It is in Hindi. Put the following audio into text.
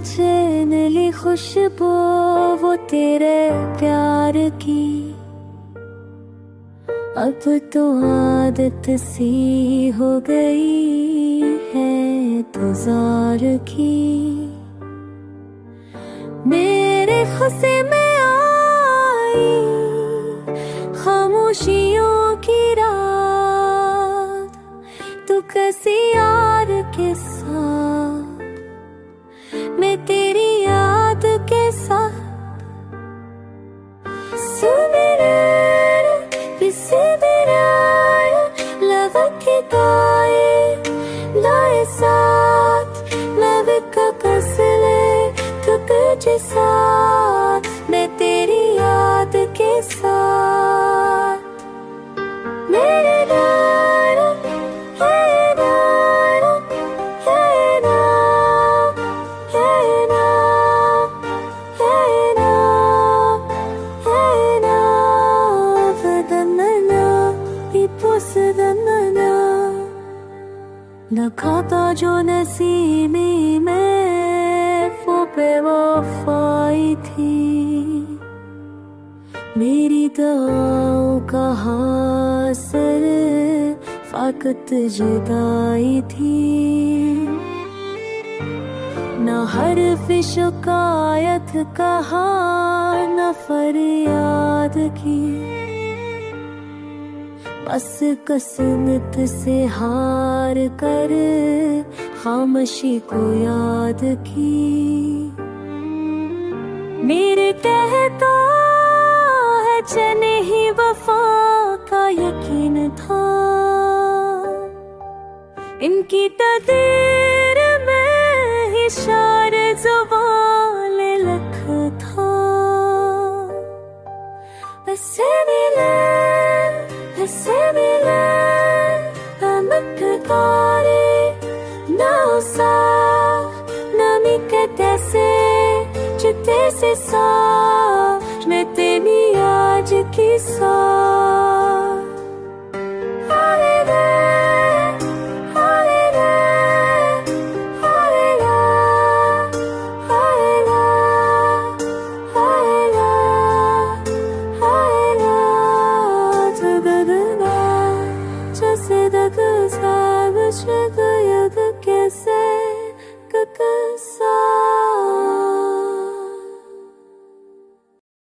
चैन ली खुशबू वो तेरे प्यार की, अब तो आदत सी हो गई है तुजार की। मेरे खुशी में आई खामोशियों की रात, तू कैसी यार के साथ, मैं तेरी याद के साथ। तुझे साथ मैं तेरी याद के साथ, मेरे नारा है नारा है ना है ना है ना है ना वदनना इपुसदनना लगाता जो नसीमी में वो बेवफाई थी, मेरी दुआओं का हासिल फाकत जुदाई थी। न हर्फ शिकायत कहा न फरियाद की, बस किस्मत से हार कर खामोशी को याद की। मेरे कहता है चने ही वफा का यकीन था, इनकी तकदीर में ही शार ज़ुबान लख था। ऐसे मिले मक्कारे ना सा नमी के तैसे चिते से सा मैं तेरी आज की सा। Just